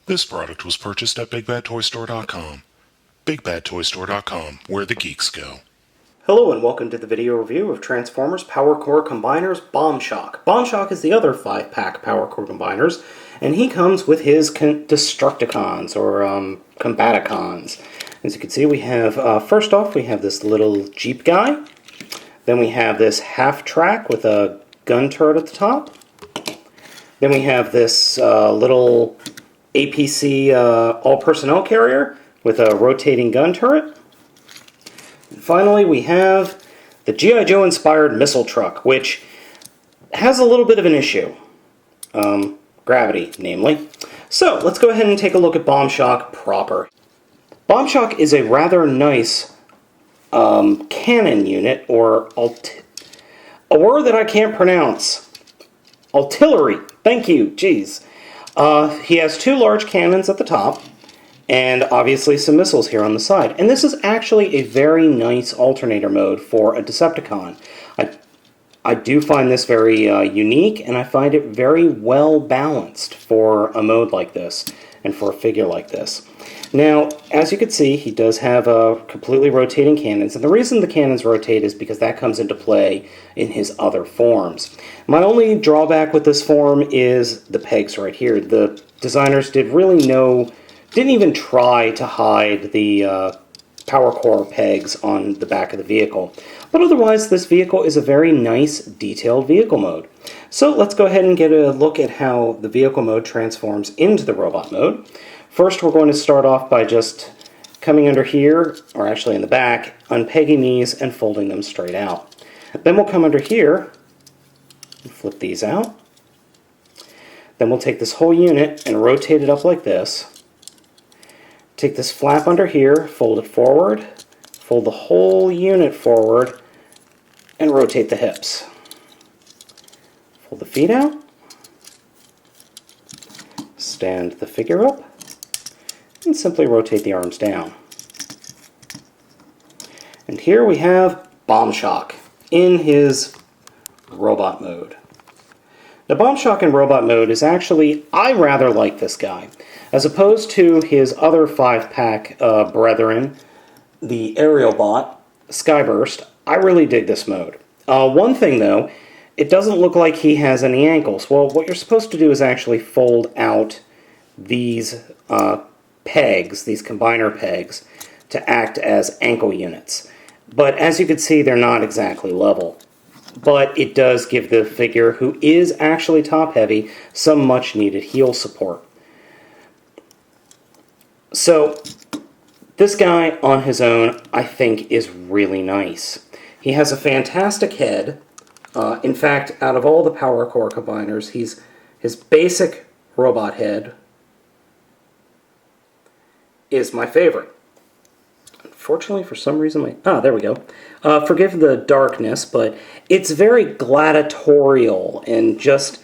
This product was purchased at BigBadToyStore.com. BigBadToyStore.com, where the geeks go. Hello and welcome to the video review of Transformers Power Core Combiners Bombshock. Bombshock is the other 5-pack Power Core Combiners, and he comes with his Destructicons, or Combaticons. As you can see, we have, first off, we have this little Jeep guy. Then we have this half-track with a gun turret at the top. Then we have this little APC all-personnel carrier with a rotating gun turret. And finally, we have the G.I. Joe-inspired missile truck, which has a little bit of an issue. Gravity, namely. So, let's go ahead and take a look at Bombshock proper. Bombshock is a rather nice cannon unit, or a word that I can't pronounce. Artillery. Thank you. Jeez. He has two large cannons at the top, and obviously some missiles here on the side. And this is actually a very nice alternator mode for a Decepticon. I do find this very unique, and I find it very well balanced for a mode like this, and for a figure like this. Now, as you can see, he does have completely rotating cannons, and the reason the cannons rotate is because that comes into play in his other forms. My only drawback with this form is the pegs right here. The designers didn't even try to hide the power core pegs on the back of the vehicle. But otherwise, this vehicle is a very nice, detailed vehicle mode. So let's go ahead and get a look at how the vehicle mode transforms into the robot mode. First, we're going to start off by just coming under here, or actually in the back, unpegging these and folding them straight out. Then we'll come under here and flip these out. Then we'll take this whole unit and rotate it up like this. Take this flap under here, fold it forward, fold the whole unit forward, and rotate the hips. Fold the feet out, stand the figure up, and simply rotate the arms down. And here we have Bombshock in his robot mode. Now, Bombshock in robot mode is actually, I rather like this guy. As opposed to his other 5-pack brethren, the Aerial Bot, Skyburst, I really dig this mode. One thing though, it doesn't look like he has any ankles. Well, what you're supposed to do is actually fold out these pegs, these combiner pegs, to act as ankle units. But as you can see, they're not exactly level. But it does give the figure, who is actually top-heavy, some much-needed heel support. So, this guy on his own, I think, is really nice. He has a fantastic head. In fact, out of all the Power Core Combiners, his basic robot head is my favorite. Unfortunately, for some reason, there we go. Forgive the darkness, but it's very gladiatorial and just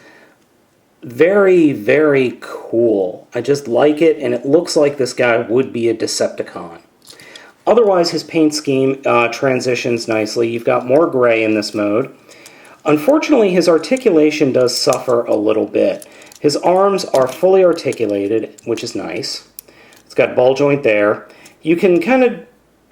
very, very cool. I just like it, and it looks like this guy would be a Decepticon. Otherwise, his paint scheme transitions nicely. You've got more gray in this mode. Unfortunately, his articulation does suffer a little bit. His arms are fully articulated, which is nice. It's got ball joint there. You can kind of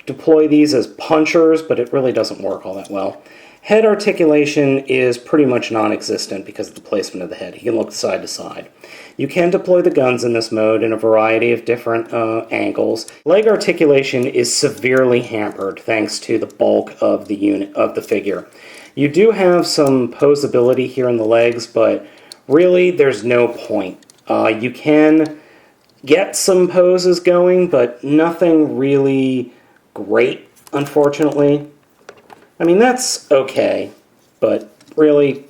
deploy these as punchers, but it really doesn't work all that well. Head articulation is pretty much non-existent because of the placement of the head. He can look side to side. You can deploy the guns in this mode in a variety of different angles. Leg articulation is severely hampered thanks to the bulk of the unit of the figure. You do have some posability here in the legs, but really there's no point. You can get some poses going, but nothing really great, unfortunately. I mean, that's okay, but really,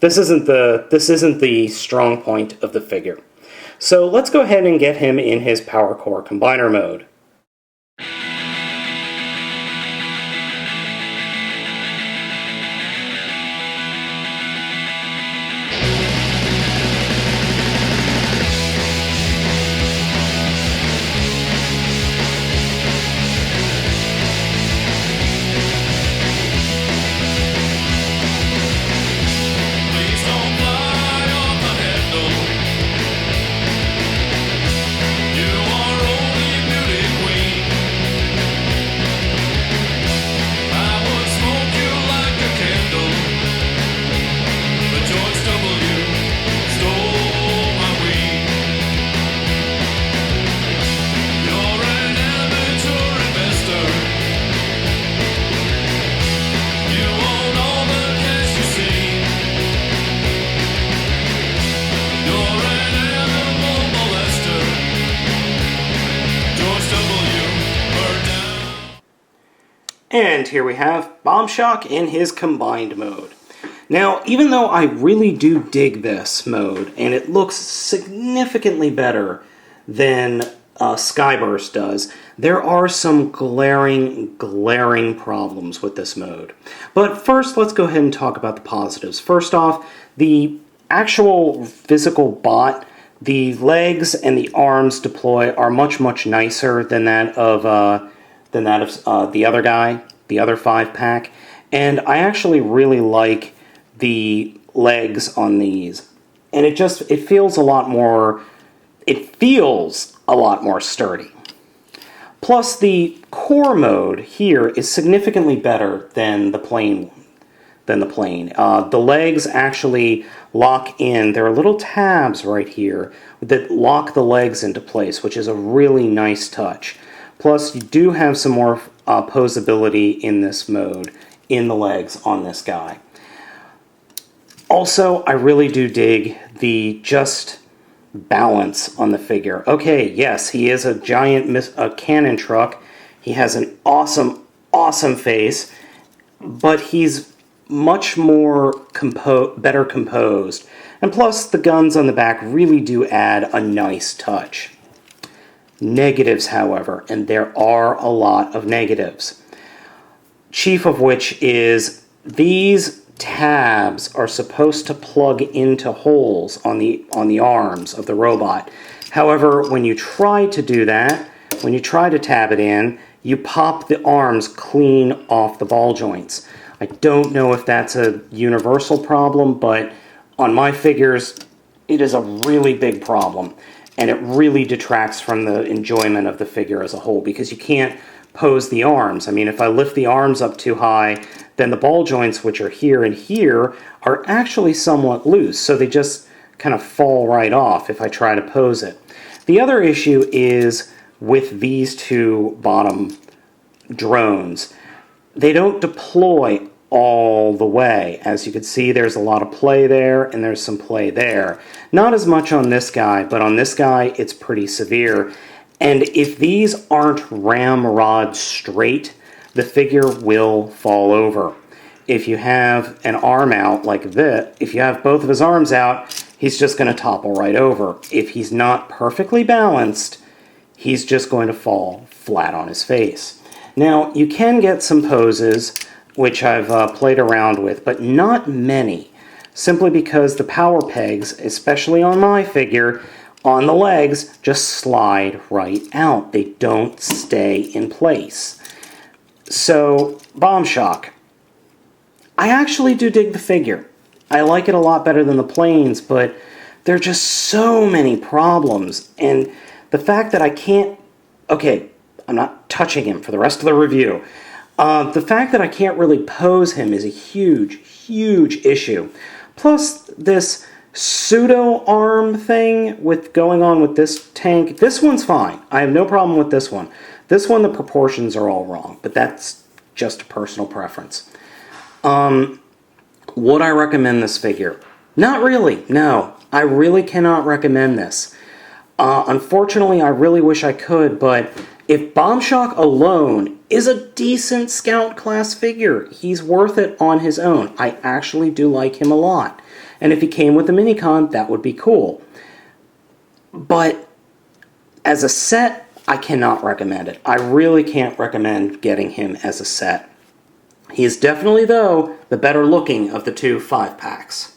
this isn't the strong point of the figure. So let's go ahead and get him in his Power Core Combiner mode. And here we have Bombshock in his combined mode. Now, even though I really do dig this mode, and it looks significantly better than Skyburst does, there are some glaring problems with this mode. But first, let's go ahead and talk about the positives. First off, the actual physical bot, the legs and the arms deploy are much nicer than that of the other guy, the other 5-pack, and I actually really like the legs on these, and it feels a lot more sturdy. Plus, the core mode here is significantly better than the plane. The legs actually lock in. There are little tabs right here that lock the legs into place, which is a really nice touch. Plus, you do have some more posability in this mode, in the legs on this guy. Also, I really do dig the just balance on the figure. Okay, yes, he is a giant cannon truck. He has an awesome face, but he's much more better composed. And plus, the guns on the back really do add a nice touch. Negatives, however, and there are a lot of negatives. Chief of which is these tabs are supposed to plug into holes on the arms of the robot. However, when you try to do that, when you try to tab it in, you pop the arms clean off the ball joints. I don't know if that's a universal problem, but on my figures, it is a really big problem, and it really detracts from the enjoyment of the figure as a whole, because you can't pose the arms. I mean, if I lift the arms up too high, then the ball joints, which are here and here, are actually somewhat loose, so they just kind of fall right off if I try to pose it. The other issue is with these two bottom drones. They don't deploy all the way. As you can see, there's a lot of play there, and there's some play there. Not as much on this guy, but on this guy, it's pretty severe. And if these aren't ramrod straight, the figure will fall over. If you have an arm out like this, if you have both of his arms out, he's just going to topple right over. If he's not perfectly balanced, he's just going to fall flat on his face. Now, you can get some poses, which I've played around with, but not many, simply because the power pegs, especially on my figure, on the legs, just slide right out. They don't stay in place. So, Bombshock. I actually do dig the figure. I like it a lot better than the planes, but there are just so many problems. And the fact that I can't... Okay, I'm not touching him for the rest of the review. The fact that I can't really pose him is a huge issue. Plus, this pseudo-arm thing going on with this tank, this one's fine. I have no problem with this one. This one, the proportions are all wrong, but that's just a personal preference. Would I recommend this figure? Not really, no. I really cannot recommend this. Unfortunately, I really wish I could, but if Bombshock alone is a decent Scout class figure, he's worth it on his own. I actually do like him a lot. And if he came with a Minicon, that would be cool. But as a set, I cannot recommend it. I really can't recommend getting him as a set. He is definitely, though, the better looking of the two 5-packs.